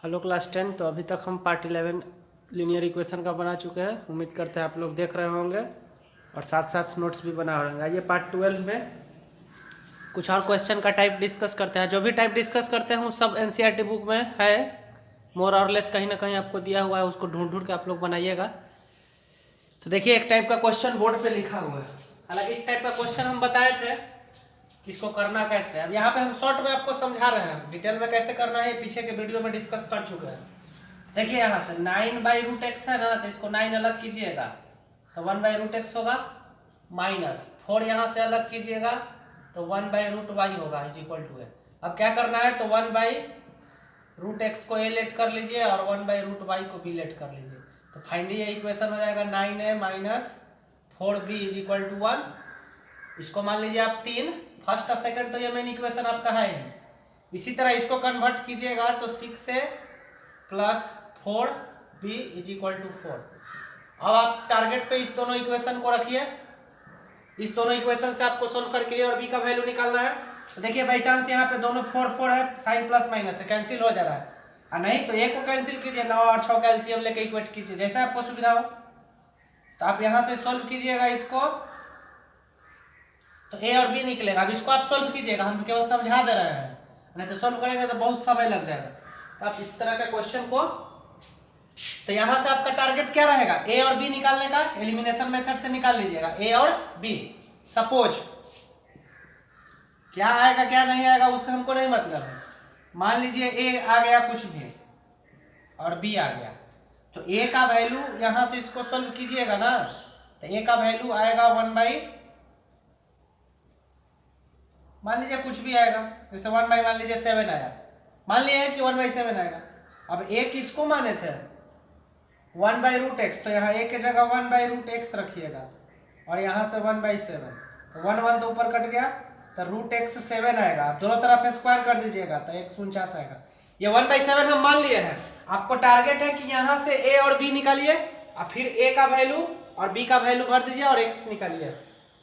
Hello class 10। तो अभी तक हम पार्ट 11 लीनियर इक्वेशन का बना चुके हैं। उम्मीद करते हैं आप लोग देख रहे होंगे और साथ साथ नोट्स भी बना होंगे। आइए पार्ट 12 में कुछ और क्वेश्चन का टाइप डिस्कस करते हैं। जो भी टाइप डिस्कस करते हैं वो सब एनसीईआरटी बुक में है, मोर और लेस कहीं ना कहीं आपको दिया हुआ है, उसको ढूंढ ढूंढ के आप लोग बनाइएगा। तो देखिए एक टाइप का क्वेश्चन बोर्ड पे लिखा हुआ है। हालांकि इस टाइप का क्वेश्चन हम बताए थे कि इसको करना कैसे। अब यहाँ पे हम शॉर्ट में आपको समझा रहे हैं, डिटेल में कैसे करना है पीछे के वीडियो में डिस्कस कर चुके हैं। देखिए यहाँ से 9/√x है ना, तो इसको 9 अलग कीजिएगा तो 1/√x होगा, माइनस 4 यहाँ से अलग कीजिएगा तो 1/√y होगा इज इक्वल टू है। अब क्या करना है तो 1/√x को a लेट कर लीजिए और 1/√y को b लेट कर लीजिए। तो फाइनली ये इक्वेशन हो जाएगा 9a minus 4b is equal to 1। इसको मान लीजिए आप 3, फर्स्ट और सेकंड तो ये मेन इक्वेशन आपका है ही। इसी तरह इसको कन्वर्ट कीजिएगा तो 6a plus 4b is equal to 4। अब आप टारगेट पे इस दोनों इक्वेशन को रखिए। इस दोनों इक्वेशन से आपको सोल्व करके a और b का वैल्यू निकालना है। तो देखिए बाई चांस यहाँ पे दोनों 4 है, साइन प्लस माइनस है, कैंसिल हो जा रहा है। और नहीं तो a को कैंसिल कीजिए, 9 और 6 का एलसीएम लेके इक्वेट कीजिए, जैसे आपको सुविधा हो। तो आप यहाँ से सोल्व कीजिएगा इसको तो a और b निकलेगा। अब इसको आप सोल्व कीजिएगा, हम तो केवल समझा दे रहे हैं, नहीं तो सोल्व करेंगे तो बहुत समय लग जाएगा। तो आप इस तरह का क्वेश्चन को, तो यहां से आपका टारगेट क्या रहेगा, a और b निकालने का। एलिमिनेशन मेथड से निकाल लीजिएगा a और b। सपोज क्या आएगा क्या नहीं आएगा उससे हमको नहीं मतलब है। मान लीजिए a आ गया कुछ भी और b आ गया, तो a का वैल्यू यहां से इसको सोल्व कीजिएगा ना, तो a का वैल्यू आएगा 1/, मान लीजिए कुछ भी आएगा, जैसे 1/ मान लीजिए 7 आया, मान लिया कि 1/7 आएगा। अब a किसको माने थे 1/√x, तो यहाँ a के जगह 1/√x रखिएगा और यहाँ से 1/7, तो 1 तो ऊपर कट गया तो √x 7 आएगा। दोनों तरफ स्क्वायर कर दीजिएगा तो 149 आएगा। ये 1/7 हम मान लिए हैं। आपको टारगेट है कि यहाँ से a और b निकालिए और फिर a का वैल्यू और b का वैल्यू भर दीजिए और x निकालिए।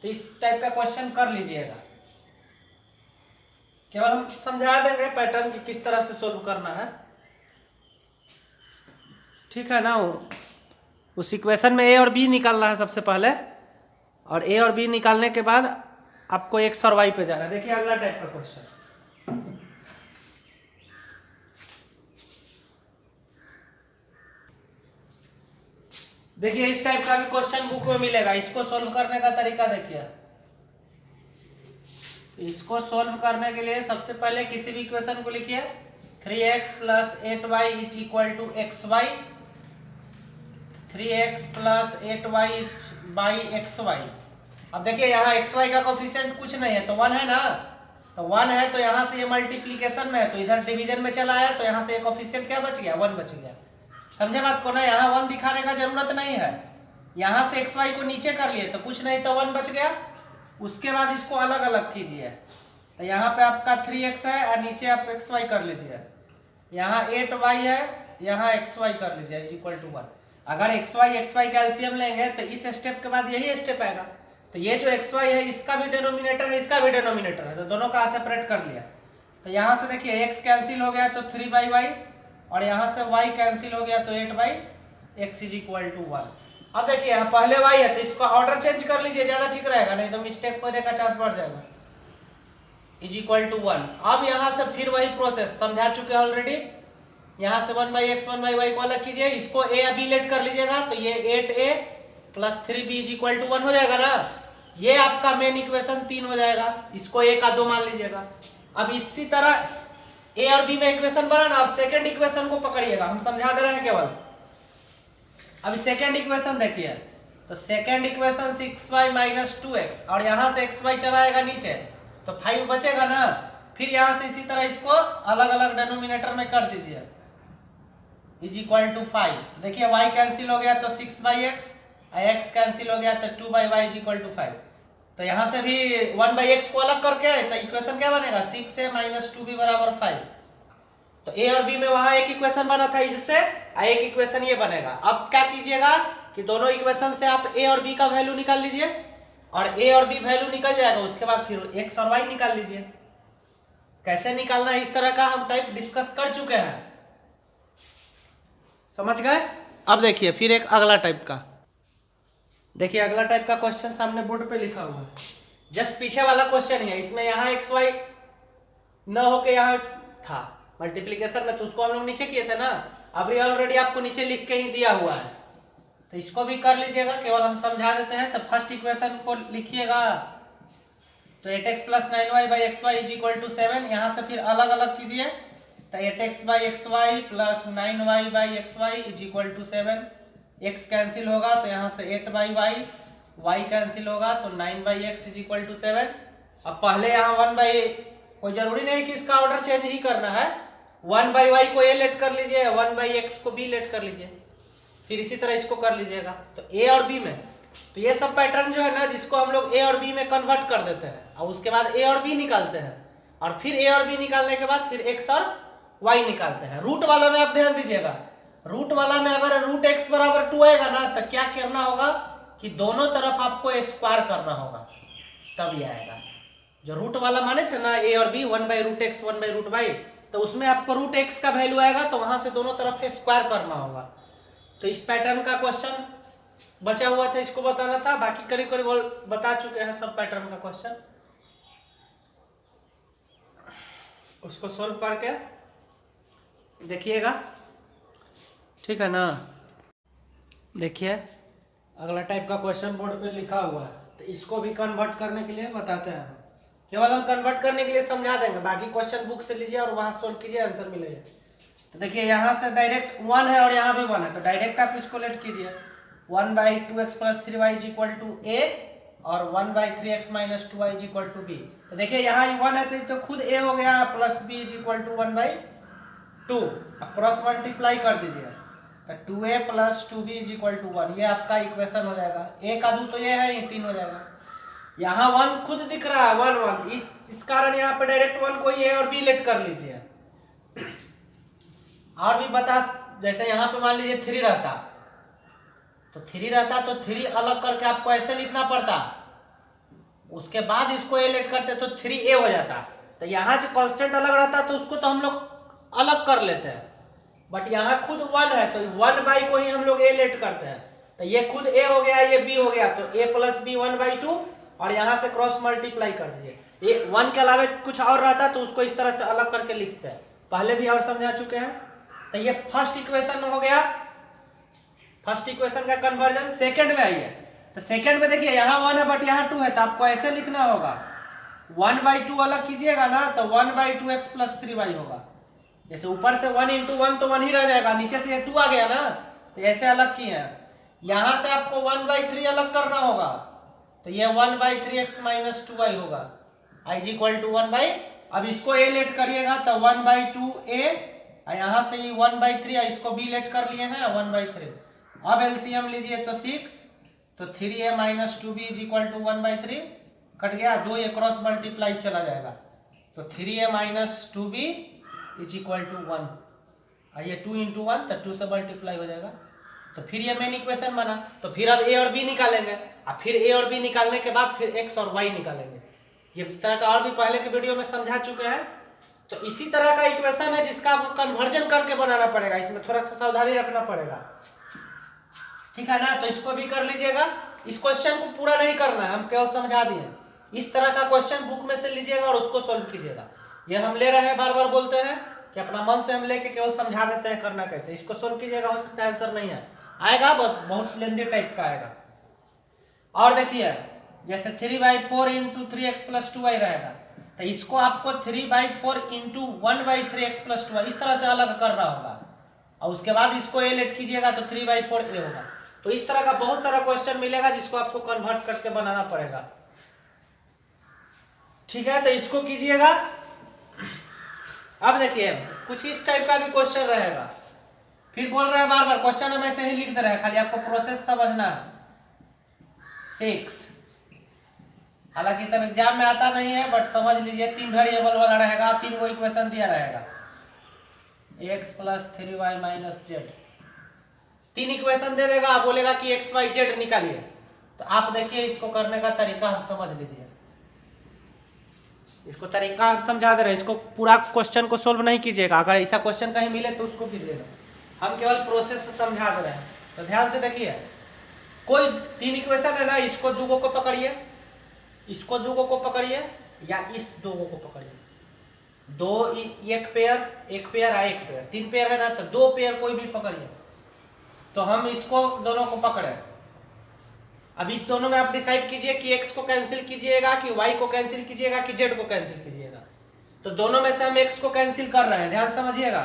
तो इस टाइप का क्वेश्चन कर लीजिएगा। केवल हम समझा देंगे पैटर्न कि किस तरह से सोल्व करना है, ठीक है ना। उस इक्वेशन में a और b निकालना है सबसे पहले, और a और b निकालने के बाद आपको x और y पे जाना है। देखिए अगला टाइप का क्वेश्चन, देखिए इस टाइप का भी क्वेश्चन बुक में मिलेगा। इसको सोल्व करने का तरीका देखिए। इसको सोल्व करने के लिए सबसे पहले किसी भी इक्वेशन को लिखिए 3x plus 8y is equal to xy, 3x plus 8y by xy। अब देखिए यहाँ xy का कोफिशिएंट कुछ नहीं है तो 1 है ना, तो 1 है तो यहाँ से ये मल्टीप्लीकेशन में है तो इधर डिवीजन में चला आया, तो यहाँ से ये कोफिशिएंट क्या बच गया 1 बच गया। समझे बात को ना, यहाँ 1 दिखाने का जरूरत नहीं है। यहाँ से xy को नीचे कर लिए तो कुछ नहीं तो 1 बच गया। उसके बाद इसको अलग अलग कीजिए, तो यहाँ पे आपका 3x है और नीचे आप xy कर लीजिए, यहाँ 8y है, यहाँ xy कर लीजिए इज इक्वल टू 1। अगर xy का एलसीएम लेंगे तो इस स्टेप के बाद यही स्टेप आएगा। तो ये जो xy है इसका भी डिनोमिनेटर है, इसका भी डिनोमिनेटर है, तो दोनों का सेपरेट कर लिया। तो यहाँ से देखिए x कैंसिल हो गया तो 3/y और यहाँ से y कैंसिल हो गया तो 8/x इज इक्वल टू 1। अब देखिए यहाँ पहले y है तो इसका ऑर्डर चेंज कर लीजिए, ज्यादा ठीक रहेगा, नहीं तो मिस्टेक होने का चांस बढ़ जाएगा। Is equal to 1। अब यहाँ से फिर वही प्रोसेस समझा चुके हैं ऑलरेडी। यहाँ से 1/x 1/y को अलग कीजिए, इसको a या b लेट कर लीजिएगा तो ये 8a plus 3b is equal to 1 हो जाएगा ना। ये आपका मेन इक्वेशन 3 हो जाएगा, इसको a का 2 मान लीजिएगा। अब इसी तरह a और b में इक्वेशन बना ना, अब सेकेंड इक्वेशन को पकड़िएगा, हम समझा दे रहे हैं केवल। अभी सेकेंड इक्वेशन देखिए, तो second equation 6y minus 2x और यहाँ से xy चलाएगा नीचे तो 5 बचेगा ना। फिर यहाँ से इसी तरह इसको अलग अलग डिनोमिनेटर में कर दीजिए इज इक्वल टू 5। तो देखिए y कैंसिल हो गया तो 6/x और x कैंसिल हो गया तो 2/y इज इक्वल टू 5। तो यहाँ से भी 1/x को अलग करके तो इक्वेशन क्या बनेगा 6a माइनस 2b बराबर 5। तो a और b में वहां एक इक्वेशन बना था इससे, एक इक्वेशन ये बनेगा। अब क्या कीजिएगा कि दोनों इक्वेशन से आप a और b का वैल्यू निकाल लीजिए और a और b वैल्यू निकल जाएगा, उसके बाद फिर x और y निकाल लीजिए। कैसे निकालना है इस तरह का हम टाइप डिस्कस कर चुके हैं। समझ गए। अब देखिए फिर एक अगला टाइप का, देखिए अगला टाइप का क्वेश्चन सामने बोर्ड पे लिखा हुआ है, जस्ट पीछे वाला क्वेश्चन है। इसमें यहाँ एक्स वाई न होके यहाँ था मल्टीप्लीकेशन में, तो उसको हम लोग नीचे किए थे ना, अभी ऑलरेडी आपको नीचे लिख के ही दिया हुआ है, तो इसको भी कर लीजिएगा, केवल हम समझा देते हैं। तो फर्स्ट इक्वेशन को लिखिएगा, तो 8x plus 9y by X Y is equal to 7। यहाँ से फिर अलग अलग कीजिए, तो 8x by X Y plus 9y by X Y is equal to 7। x cancel होगा तो यहाँ से 8 बाई वाई, y कैंसिल होगा तो 9 by X is equal to 7। अब पहले यहाँ 1 बाई, कोई जरूरी नहीं कि इसका ऑर्डर चेंज ही करना है, 1 बाई वाई को a लेट कर लीजिए, 1 बाई एक्स को b लेट कर लीजिए, फिर इसी तरह इसको कर लीजिएगा। तो a और b में, तो ये सब पैटर्न जो है ना, जिसको हम लोग a और b में कन्वर्ट कर देते हैं और उसके बाद a और b निकालते हैं, और फिर a और b निकालने के बाद फिर x और y निकालते हैं। रूट वाला में आप ध्यान दीजिएगा, रूट वाला में अगर रूट x बराबर 2 आएगा ना, तो क्या करना होगा कि दोनों तरफ आपको स्क्वायर करना होगा, तब ये आएगा। जो रूट वाला माने थे ना a और b, 1 by root X 1 by root Y, तो उसमें आपको रूट x का वैल्यू आएगा, तो वहां से दोनों तरफ स्क्वायर करना होगा। तो इस पैटर्न का क्वेश्चन बचा हुआ था, इसको बताना था, बाकी करीब करीब बता चुके हैं सब पैटर्न का क्वेश्चन। उसको सोल्व करके देखिएगा, ठीक है ना। देखिए अगला टाइप का क्वेश्चन बोर्ड पे लिखा हुआ है, तो इसको भी कन्वर्ट करने के लिए बताते हैं। केवल हम कन्वर्ट करने के लिए समझा देंगे, बाकी क्वेश्चन बुक से लीजिए और वहां सोल्व कीजिए, आंसर मिलेगा। तो देखिए यहाँ से डायरेक्ट 1 है और यहाँ भी 1 है, तो डायरेक्ट आप इसको लेट कीजिए, 1 by 2x plus 3y is equal to a और 1 by 3x minus 2y is equal to b। तो देखिए यहाँ 1 है तो खुद a हो गया, plus b is equal to 1 by 2। अब क्रॉस मल्टीप्लाई कर दीजिए, तो 2a plus 2b is equal to 1, ये आपका इक्वेशन हो जाएगा। a का 2 तो ये है, ये 3 हो जाएगा। यहाँ 1 खुद दिख रहा है, 1 1, इस कारण यहाँ पे डायरेक्ट 1 को a और b लेट कर लीजिए। और भी बता, जैसे यहाँ पे मान लीजिए 3 रहता, तो 3 रहता तो 3 अलग करके आपको ऐसे लिखना पड़ता, उसके बाद इसको a लेट करते तो 3a हो जाता। तो यहाँ जो कांस्टेंट अलग रहता तो उसको तो हम लोग अलग कर लेते हैं, बट यहाँ खुद 1 है तो 1 बाई को ही हम लोग a लेट करते हैं, तो ये खुद a हो गया, ये b हो गया, तो a प्लस b 1 बाई 2, और यहाँ से क्रॉस मल्टीप्लाई कर दिए। ये 1 के अलावा कुछ और रहता तो उसको इस तरह से अलग करके लिखते हैं, पहले भी और समझा चुके हैं। तो ये फर्स्ट इक्वेशन हो गया, फर्स्ट इक्वेशन का कन्वर्जन। सेकंड में आइए, तो सेकंड में देखिए यहाँ 1 है बट यहाँ 2 है, तो आपको ऐसे लिखना होगा, 1 बाई 2 अलग कीजिएगा ना, तो 1 बाई 2x प्लस 3y होगा। जैसे ऊपर से 1 इंटू 1 तो 1 ही रह जाएगा, नीचे से ये 2 आ गया ना, तो ऐसे अलग किए हैं। यहाँ से आपको 1 बाई 3 अलग करना होगा, तो ये 1 बाई 3x माइनस 2y होगा, i is equal to 1 by, अब इसको a लेट करिएगा तो 1 बाई 2a, यहाँ से 1 बाई 3, इसको b लेट कर लिए हैं 1 बाई 3। अब एलसीएम लीजिए तो 6, तो 3a minus 2b is equal to 1 by 3, कट गया 2, ये क्रॉस मल्टीप्लाई चला जाएगा, तो 3a minus 2b is equal to 1, ये 2 इंटू 1 तो 2 से मल्टीप्लाई हो जाएगा। तो फिर ये मेन इक्वेशन बना, तो फिर अब a और b निकालेंगे, अब फिर a और b निकालने के बाद फिर x और y निकालेंगे। ये इस तरह का और भी पहले के वीडियो में समझा चुके हैं। तो इसी तरह का इक्वेशन है जिसका आपको कन्वर्जन करके बनाना पड़ेगा, इसमें थोड़ा सा सावधानी रखना पड़ेगा, ठीक है ना। तो इसको भी कर लीजिएगा, इस क्वेश्चन को पूरा नहीं करना है, हम केवल समझा दिए। इस तरह का क्वेश्चन बुक में से लीजिएगा और उसको सोल्व कीजिएगा। ये हम ले रहे हैं, बार बार बोलते हैं कि अपना मन से हम लेके केवल समझा देते हैं करना कैसे, इसको सोल्व कीजिएगा, हो सकता है आंसर नहीं है, आएगा बहुत लेंदी टाइप का आएगा। और देखिए जैसे 3 by 4 into 3x plus 2y रहेगा, तो इसको आपको 3 by 4 into 1 by 3x plus 2y इस तरह से अलग करना होगा, और उसके बाद इसको a लेट कीजिएगा तो 3 बाई 4 a होगा। तो इस तरह का बहुत सारा क्वेश्चन मिलेगा जिसको आपको कन्वर्ट करके बनाना पड़ेगा, ठीक है। तो इसको कीजिएगा। अब देखिए कुछ इस टाइप का भी क्वेश्चन रहेगा, फिर बोल रहे हैं बार बार क्वेश्चन हम ऐसे ही लिख दे रहे हैं, खाली आपको प्रोसेस समझना है। 6, हालांकि सब एग्जाम में आता नहीं है, बट समझ लीजिए 3 वेरिएबल वाला रहेगा, 3 को इक्वेशन दिया रहेगा, x plus 3y minus z, 3 equation दे देगा, बोलेगा कि x y z निकालिए। तो आप देखिए इसको करने का तरीका हम समझ लीजिए, इसको तरीका हम समझा दे रहे हैं, इसको पूरा क्वेश्चन को सोल्व नहीं कीजिएगा, अगर ऐसा क्वेश्चन कहीं मिले तो उसको कीजिएगा। हम केवल प्रोसेस से समझा दे रहे हैं। तो ध्यान से देखिए, कोई 3 इक्वेशन है ना, इसको दूगो को पकड़िए, इसको दूगो को पकड़िए, या इस दोगो को पकड़िए। एक पेयर एक पेयर 3 पेयर है ना, तो 2 पेयर कोई भी पकड़िए। तो हम इसको दोनों को पकड़े। अब इस दोनों में आप डिसाइड कीजिए कि x को कैंसिल कीजिएगा, कि y को कैंसिल कीजिएगा, कि z को कैंसिल कीजिएगा। तो दोनों में से हम x को कैंसिल कर रहे हैं, ध्यान समझिएगा।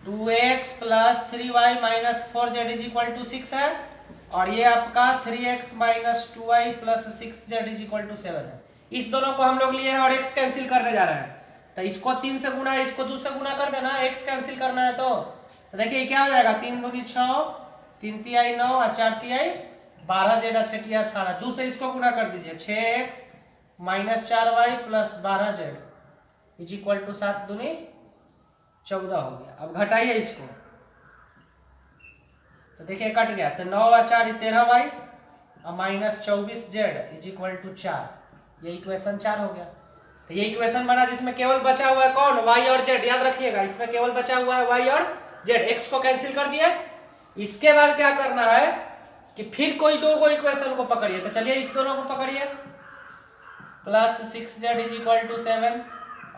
2x plus 3y minus 4z is equal to 6 है, और ये आपका 3x minus 2y plus 6z is equal to 7 है। इस दोनों को हम लोग लिए हैं और x कैंसिल करने जा रहे हैं। तो इसको 3 से गुना, इसको 2 से गुना कर देना, x कैंसिल करना है। तो देखिए क्या हो जाएगा, 3 दूनी 6, 3 तिहाई 9 और 4 तिहाई 12, जेड 6 18। 2 से इसको गुना कर दीजिए, 6x minus 4y plus 12z is equal to 7 दूनी 14 हो गया। अब घटाइए इसको, तो देखिए कट गया। तो 9 और 4 13y और minus 24z is equal to 4। ये इक्वेशन 4 हो गया। तो ये इक्वेशन बना जिसमें केवल बचा हुआ है कौन, y और z। याद रखिएगा, इसमें केवल बचा हुआ है y और z। x को कैंसिल कर दिए। इसके बाद क्या करना है कि फिर कोई दो को इक्वेशन को पकड़िए। तो चलिए इस दोनों को पकड़िए, plus 6z is equal to 7,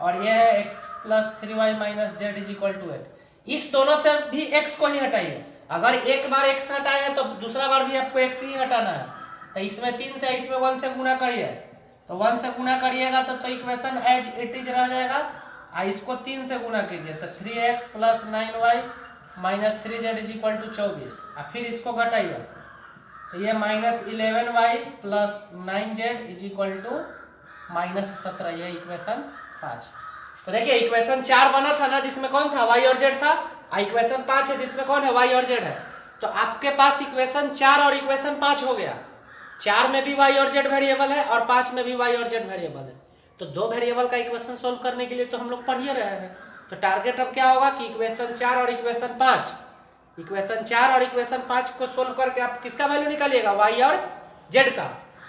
और ये है x plus 3y minus z is equal to 8। इस दोनों से भी x को ही हटाइए। अगर एक बार x हटाए तो दूसरा बार भी आपको x ही हटाना है। तो इसमें 3 से, इसमें 1 से गुना करिए। तो 1 से गुना करिएगा तो इक्वेशन एज इट इज रह जाएगा। इसको 3 से गुना कीजिए, तो 3x plus 9y minus 3z is equal to 24। और फिर इसको घटाइए, तो ये minus 11y plus 9z is equal to minus 17। ये इक्वेशन 5। तो देखिए इक्वेशन 4 बना था ना, जिसमें कौन था, y और z था। इक्वेशन 5 है जिसमें कौन है, y और z है। तो आपके पास इक्वेशन 4 और इक्वेशन 5 हो गया। 4 में भी y और z वेरिएबल है और 5 में भी y और z वेरिएबल है। तो 2 वेरिएबल का इक्वेशन सोल्व करने के लिए तो हम लोग पढ़ ही रहे हैं। तो टारगेट अब क्या होगा कि इक्वेशन 4 और इक्वेशन 5 को सोल्व करके आप किसका वैल्यू निकालिएगा, y और z का।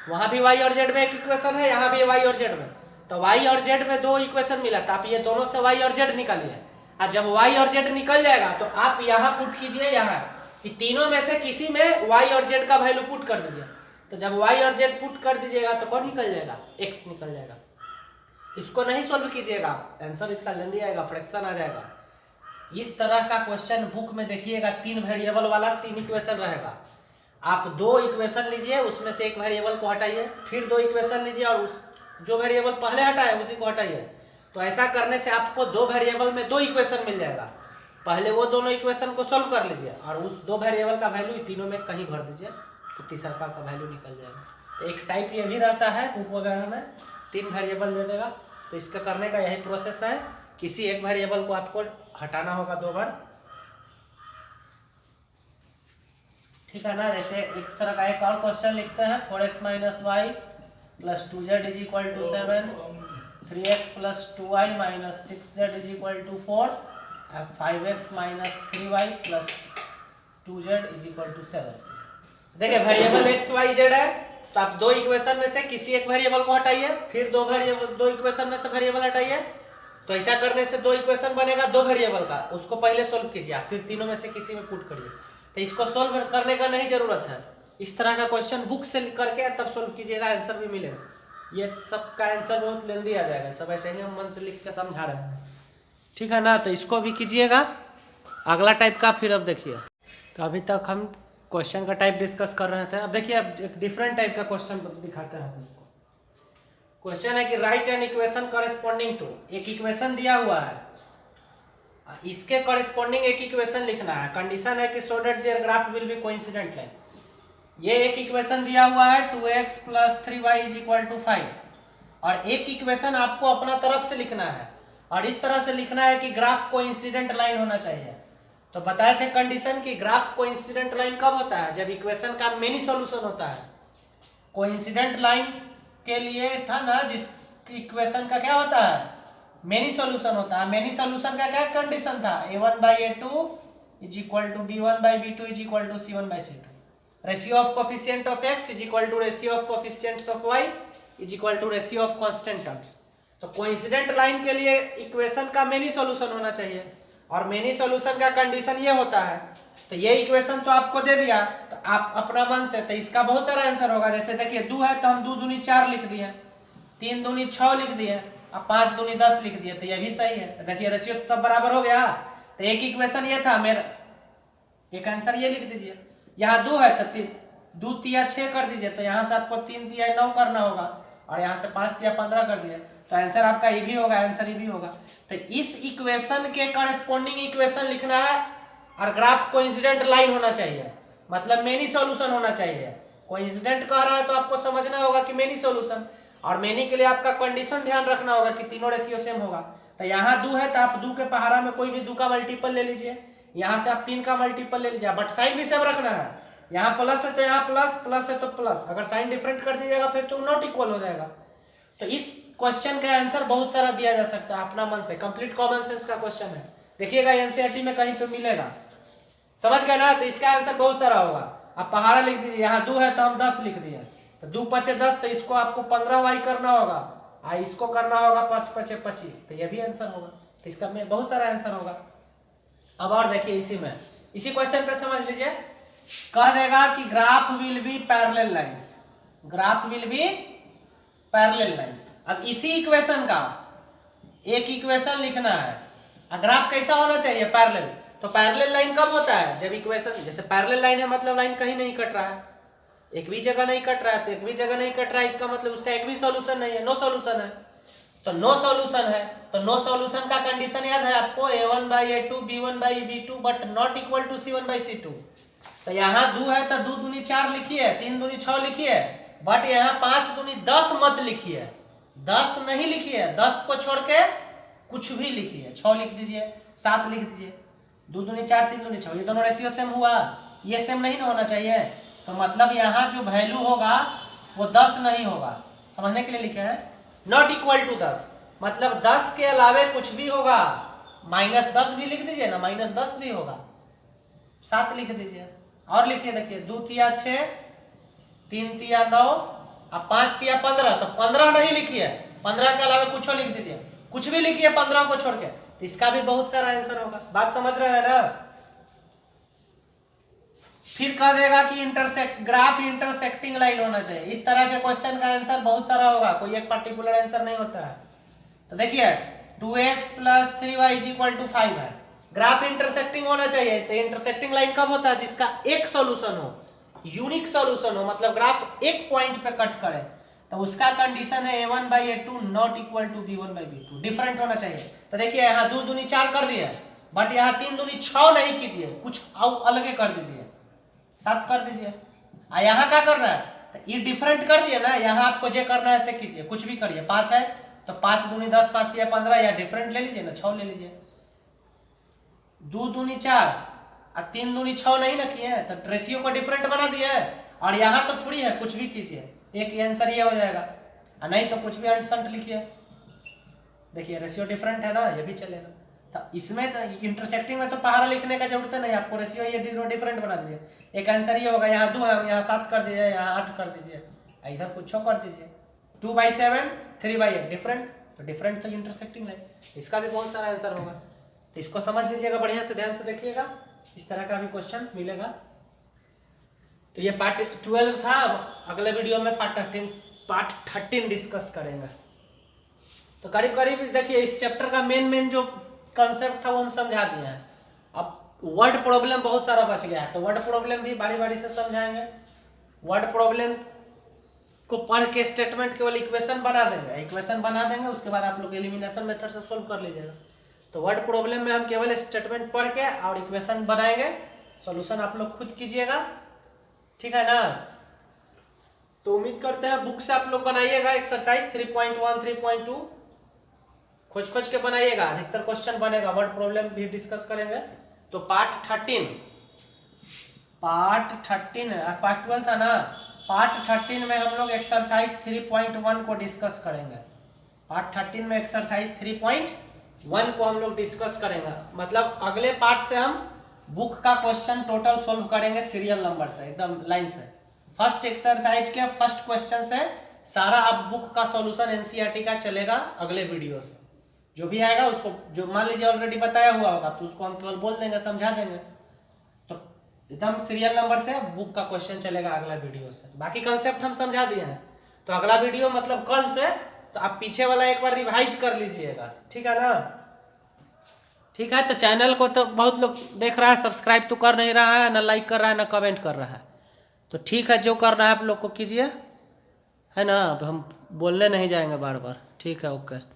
वहां भी y और z में एक इक्वेशन है, यहाँ भी y और z में। तो y और z में 2 इक्वेशन मिला, तो आप ये दोनों से y और z निकालिए। और जब y और z निकल जाएगा तो आप यहाँ पुट कीजिए, यहाँ कि तीनों में से किसी में y और z का वैल्यू पुट कर दीजिए। तो जब y और z पुट कर दीजिएगा तो कौन निकल जाएगा, x निकल जाएगा। इसको नहीं सोल्व कीजिएगा, आंसर इसका लेंदी आएगा, फ्रैक्शन आ जाएगा। इस तरह का क्वेश्चन बुक में देखिएगा, 3 वेरिएबल वाला 3 इक्वेशन रहेगा। आप 2 इक्वेशन लीजिए, उसमें से एक वेरिएबल को हटाइए, फिर 2 इक्वेशन लीजिए और उस जो वेरिएबल पहले हटाए उसी को हटाइए। तो ऐसा करने से आपको 2 वेरिएबल में 2 इक्वेशन मिल जाएगा। पहले वो दोनों इक्वेशन को सोल्व कर लीजिए और उस 2 वेरिएबल का वैल्यू तीनों में कहीं भर दीजिए, तो तीसरा का वैल्यू निकल जाएगा। तो एक टाइप ये भी रहता है बुक वगैरह में, 3 वेरिएबल दे देगा। तो इसका करने का यही प्रोसेस है, किसी एक वेरिएबल को आपको हटाना होगा 2 बार, ठीक है ना। जैसे इस तरह का एक और क्वेश्चन लिखते हैं, 4x minus y plus 2z is equal to 7, 3x plus 2y minus 6z is equal to 4, 5x minus 3y plus 2z is equal to 7। देखिए वेरिएबल x y z है, तो आप 2 इक्वेशन में से किसी एक वेरिएबल को हटाइए, फिर 2 इक्वेशन में से वेरिएबल हटाइए। तो ऐसा करने से 2 इक्वेशन बनेगा 2 वेरिएबल का, उसको पहले सोल्व कीजिए, फिर तीनों में से किसी में पुट करिए। तो इसको सोल्व करने का नहीं जरूरत है, इस तरह का क्वेश्चन बुक से करके तब सोल्व कीजिएगा, आंसर भी मिलेगा। ये सब का आंसर बहुत लेंदी आ जाएगा, सब ऐसे ही हम मन से लिख के समझा रहे हैं, ठीक है ना। तो इसको भी कीजिएगा। अगला टाइप का फिर अब देखिए, तो अभी तक हम क्वेश्चन का टाइप डिस्कस कर रहे थे। अब देखिए अब एक डिफरेंट टाइप का क्वेश्चन दिखाते हैं आपको। क्वेश्चन है कि write an equation corresponding to, एक इक्वेशन दिया हुआ है, इसके कॉरेस्पॉन्डिंग एक इक्वेशन लिखना है। कंडीशन है कि so that there graph will be coincident line. ये एक इक्वेशन दिया हुआ है 2x plus 3y is equal to 5, और एक इक्वेशन आपको अपना तरफ से लिखना है, और इस तरह से लिखना है कि ग्राफ कोइंसिडेंट लाइन होना चाहिए। तो बताए थे कंडीशन कि ग्राफ कोइंसिडेंट लाइन कब होता है, जब इक्वेशन का मेनी सॉल्यूशन होता है। कोइंसिडेंट लाइन के लिए था ना, जिस इक्वेशन का क्या होता है, मेनी सॉल्यूशन होता है। मेनी सॉल्यूशन का क्या कंडीशन था, a1/a2 is equal to b1/b2 is equal to c1/c2। Ratio of coefficient of x is equal to ratio of coefficients of y is equal to ratio of constant terms. तो coincident line के लिए equation का many solution होना चाहिए। और many solution का condition ये होता है। तो ये इक्वेशन तो आपको दे दिया, तो आप अपना मन से, तो इसका बहुत सारा आंसर होगा। जैसे देखिए 2 है तो हम 2 दूनी 4 लिख दिए, 3 दूनी 6 लिख दिए, अब 5 दूनी 10 लिख दिए, तो ये भी सही है। देखिए रेशियो सब बराबर हो गया। तो एक इक्वेशन ये था मेरा, एक आंसर ये लिख दीजिए। यहाँ 2 है तो 2 तिया 6 कर दीजिए, तो यहाँ से आपको 3 तिया 9 करना होगा, और यहाँ से 5 तिया 15 कर दिया, तो आंसर आपका ये भी होगा, आंसर ये भी होगा। तो इस इक्वेशन के करस्पॉन्डिंग इक्वेशन लिखना है, और ग्राफ कोइंसिडेंट लाइन होना चाहिए, मतलब मेनी सॉल्यूशन होना चाहिए। कोइंसिडेंट कह रहा है तो आपको समझना होगा कि मेनी सॉल्यूशन, और मेनी के लिए आपका कंडीशन ध्यान रखना होगा कि तीनों रेशियो सेम होगा। तो यहाँ 2 है तो आप 2 के पहाड़ा में कोई भी 2 का मल्टीपल ले लीजिए, यहाँ से आप 3 का मल्टीपल ले लीजिए, बट साइन भी सेम रखना है। यहाँ प्लस है तो यहाँ प्लस, प्लस है तो प्लस, अगर साइन डिफरेंट कर दीजिएगा फिर तो नॉट इक्वल हो जाएगा। तो इस क्वेश्चन का आंसर बहुत सारा दिया जा सकता है अपना मन से, कंप्लीट कॉमन सेंस का क्वेश्चन है। देखिएगा एनसीईआरटी में कहीं पे मिलेगा, समझ गए ना। तो इसका आंसर बहुत सारा होगा। आप पहाड़ा लिख दीजिए, यहाँ 2 है तो हम 10 लिख दिए, तो 2 पचे 10, तो इसको आपको 15 वाई करना होगा, इसको करना होगा 5 पचे 25, तो ये भी आंसर होगा। तो इसका में बहुत सारा आंसर होगा। अब और देखिए इसी क्वेश्चन पे समझ लीजिए, कह देगा कि graph will B parallel lines, graph will B parallel lines. अब इसी इक्वेशन का एक इक्वेशन लिखना है। ग्राफ कैसा होना चाहिए? पैरेलल। तो पैरेलल लाइन कब होता है? जब इक्वेशन, जैसे पैरेलल लाइन है मतलब लाइन कहीं नहीं कट रहा है, एक भी जगह नहीं कट रहा है, तो एक भी जगह नहीं कट रहा है इसका मतलब उसका एक भी सॉल्यूशन नहीं है, नो सॉल्यूशन है। तो नो सॉल्यूशन है, तो नो सॉल्यूशन का कंडीशन याद है आपको, a1/a2 b1/b2 but not equal to c1/c2। तो यहाँ 2 है तो 2 दूनी 4 लिखिए, 3 दूनी 6 लिखिए, बट यहाँ 5 दूनी 10 मत लिखिए, 10 नहीं लिखिए, 10 को छोड़ के कुछ भी लिखिए, 6 लिख दीजिए, 7 लिख दीजिए। 2 दूनी 4 3 दूनी 6, ये दोनों रेशियो सेम हुआ, ये सेम नहीं ना होना चाहिए। तो मतलब यहाँ जो वैल्यू होगा वो 10 नहीं होगा, समझने के लिए लिखे हैं नॉट इक्वल टू 10, मतलब 10 के अलावे कुछ भी होगा, -10 भी लिख दीजिए ना, -10 भी होगा, 7 लिख दीजिए। और लिखिए, देखिए 2 तिया 6, 3 तिया 9, अब 5 तिया 15, तो 15 नहीं लिखिए, 15 के अलावा कुछ लिख दीजिए, कुछ भी लिखिए 15 को छोड़ के, तो इसका भी बहुत सारा आंसर होगा। बात समझ रहे हैं ना। फिर कह देगा कि ग्राफ इंटरसेक्टिंग लाइन होना चाहिए। इस तरह के क्वेश्चन का आंसर बहुत सारा होगा, कोई एक पर्टिकुलर आंसर नहीं होता है। तो देखिए 2x + 3y = 5 है, ग्राफ इंटरसेक्टिंग होना चाहिए। तो इंटरसेक्टिंग लाइन कब होता है? जिसका एक सॉल्यूशन हो, यूनिक सॉल्यूशन हो, मतलब ग्राफ एक पॉइंट पे कट करे, तो उसका कंडीशन है a1/a2 not equal to b1/b2, different होना चाहिए। तो देखिए यहाँ 2 दूनी 4 कर दिए, बट यहाँ 3 दूनी 6 नहीं कीजिए, कुछ अलग कर दीजिए, 7 कर दीजिए। यहाँ क्या करना है? तो ये डिफरेंट कर दिए ना, यहाँ आपको जो करना है ऐसे कीजिए, कुछ भी करिए। 5 है तो 5 दूनी 10, 5 तिया 15, या डिफरेंट ले लीजिए ना, 6 ले लीजिए। 2 दूनी 4 और 3 दूनी 6 नहीं ना किए, तो रेशियो को डिफरेंट बना दिया है, और यहाँ तो फ्री है, कुछ भी कीजिए, एक आंसर ये हो जाएगा, और नहीं तो कुछ भी अंट संट लिखिए। देखिए रेशियो डिफरेंट है ना, ये भी चलेगा। तो इसमें तो इंटरसेक्टिंग में तो पहाड़ा लिखने का जरूरत नहीं, आपको रेशियो ये डिफरेंट बना दीजिए। एक आंसर ये होगा, यहाँ 2 है, हम यहाँ 7 कर दीजिए, यहाँ 8 कर दीजिए, इधर कुछ कर दीजिए। 2/7 3/8 डिफरेंट, तो डिफरेंट तो इंटरसेक्टिंग लाइन, इसका भी बहुत सारा आंसर होगा। तो इसको समझ लीजिएगा, बढ़िया से ध्यान से देखिएगा, इस तरह का भी क्वेश्चन मिलेगा। तो ये पार्ट 12 था, अगले वीडियो में पार्ट 13 डिस्कस करेंगे। तो करीब करीब देखिए इस चैप्टर का मेन जो कंसेप्ट था वो हम समझा दिए हैं। अब वर्ड प्रॉब्लम बहुत सारा बच गया है, तो वर्ड प्रॉब्लम भी बारी बारी से समझाएंगे। वर्ड प्रॉब्लम को पढ़ के स्टेटमेंट केवल इक्वेशन बना देंगे, उसके बाद आप लोग एलिमिनेशन मेथड से सोल्व कर लीजिएगा। तो वर्ड प्रॉब्लम में हम केवल स्टेटमेंट पढ़ के और इक्वेशन बनाएंगे, सॉल्यूशन आप लोग खुद कीजिएगा, ठीक है ना। तो उम्मीद करते हैं बुक से आप लोग बनाइएगा, एक्सरसाइज 3.1 3.2 खोज के बनाइएगा, अधिकतर क्वेश्चन बनेगा, वर्ड प्रॉब्लम भी डिस्कस करेंगे। तो पार्ट 13 है, पार्ट 12 था ना, पार्ट 13 में हम लोग एक्सरसाइज 3.1 को डिस्कस करेंगे। पार्ट 13 में एक्सरसाइज 3.1 को हम लोग डिस्कस करेंगे, मतलब अगले पार्ट से हम बुक का क्वेश्चन टोटल सोल्व करेंगे सीरियल नंबर से, एकदम लाइन से। फर्स्ट एक्सरसाइज के फर्स्ट क्वेश्चन से सारा अब बुक का सॉल्यूशन एनसीईआरटी का चलेगा अगले वीडियो से, जो भी आएगा उसको, जो मान लीजिए ऑलरेडी बताया हुआ होगा तो उसको हम केवल बोल देंगे, समझा देंगे। तो एकदम सीरियल नंबर से बुक का क्वेश्चन चलेगा अगला वीडियो से। बाकी कंसेप्ट हम समझा दिए हैं, तो अगला वीडियो मतलब कल से तो आप पीछे वाला एक बार रिवाइज कर लीजिएगा, ठीक है ना। ठीक है, तो चैनल को तो बहुत लोग देख रहा है, सब्सक्राइब तो कर नहीं रहा है, ना लाइक कर रहा है, ना कमेंट कर रहा है। तो ठीक है, जो करना है आप लोग को कीजिए, है ना। अब हम बोलने नहीं जाएंगे बार बार, ठीक है, ओके।